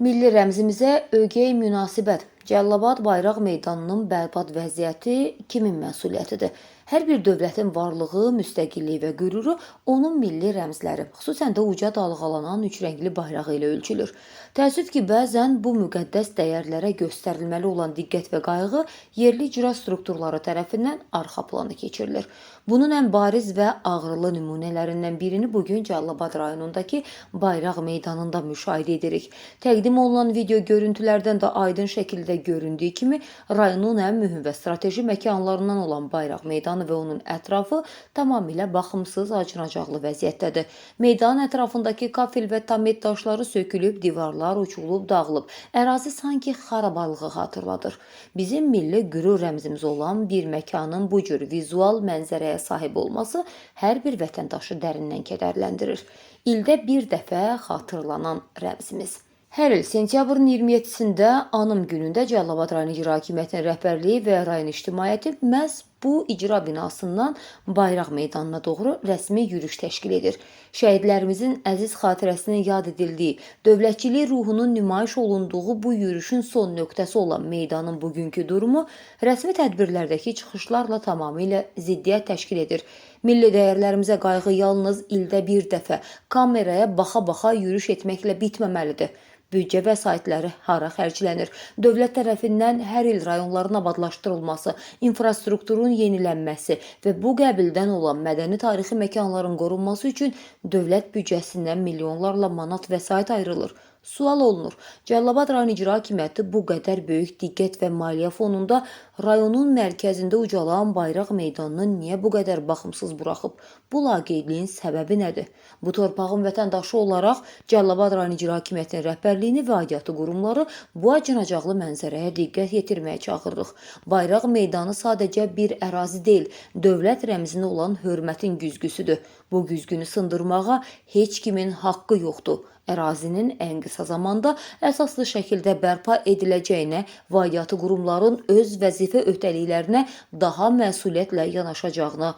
Milli rəmzimizə ögey münasibət. Cəlilabad Bayraq Meydanının bərbad vəziyyəti kimin məsuliyyətidir? Hər bir dövlətin varlığı, müstəqilliyi və qüruru onun milli rəmzləri, xüsusən də uca dalğalanan üçrəngli bayrağı ilə ölçülür. Təəssüf ki, bəzən bu müqəddəs dəyərlərə göstərilməli olan diqqət və qayğı yerli icra strukturları tərəfindən arxa plana keçirilir. Bunun ən bariz və ağrılı nümunələrindən birini bugün Cəlilabad rayonundakı Bayraq Meydanında müşahidə edirik. Təqdim olunan video görüntülərdən də aydın şəkildə göründüyü kimi, rayonun ən mühüm və strateji məkanlarından olan Bayraq Meydanı və onun ətrafı tamamilə baxımsız, acınacaqlı vəziyyətdədir. Meydanın ətrafındakı kafel və tamet daşları sökülüb, divarlar uçulub, dağılıb. Ərazi sanki xarabalığı xatırladır. Bizim milli qürur rəmzimiz olan bir məkanın bu cür vizual mənzərəyə sahib olması hər bir vətəndaşı dərindən kədərləndirir. İldə bir dəfə xatırlanan rəmzimiz. Hər il sentyabrın 27-sində Anım günündə Cəlilabad rayon İcra Hakimiyyətinin rəhbərliyi və rayon ictimaiyyəti məhz bu icra binasından Bayraq Meydanına doğru rəsmi yürüyüş təşkil edir. Şəhidlərimizin əziz xatirəsinin yad edildiyi, dövlətçilik ruhunun nümayiş olunduğu bu yürüyüşün son nöqtəsi olan meydanın bugünkü durumu rəsmi tədbirlərdəki çıxışlarla tamamilə ziddiyyət təşkil edir. Milli dəyərlərimizə qayğı yalnız ildə bir dəfə kameraya baxa-baxa yürüyüş etməklə bitməməlidir. Büdcə vəsaitləri hara xərclənir? Dövlət tərəfindən hər il rayonların abadlaşdırılması, infrastrukturun yenilənməsi və bu qəbildən olan mədəni tarixi məkanların qorunması üçün dövlət büdcəsindən milyonlarla manat vəsait ayrılır. Sual olunur, Cəlilabad rayon İcra Hakimiyyəti bu qədər böyük diqqət və maliyyə fonunda rayonun mərkəzində ucalan Bayraq Meydanını niyə bu qədər baxımsız buraxıb? Bu laqeydliyin səbəbi nədir? Bu torpağın vətəndaşı olaraq Cəlilabad rayon İcra Hakimiyyətinin rəhbərliyini və aidiyyatı qurumları bu acınacaqlı mənzərəyə diqqət yetirməyə çağırırıq. Bayraq Meydanı sadəcə bir ərazi deyil, dövlət rəmzinə olan hörmətin güzgüsüdür. Bu güzgünü sındırmağa heç kimin haqqı yoxdur. Ərazinin ən qısa zamanda əsaslı şəkildə bərpa ediləcəyinə və aidiyyatı qurumların öz vəzifə öhdəliklərinə daha məsuliyyətlə yanaşacağına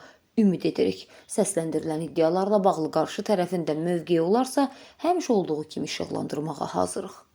ümid edirik. Səsləndirilən iddialarla bağlı qarşı tərəfində mövqeyi olarsa, həmişə olduğu kimi işıqlandırmağa hazırıq.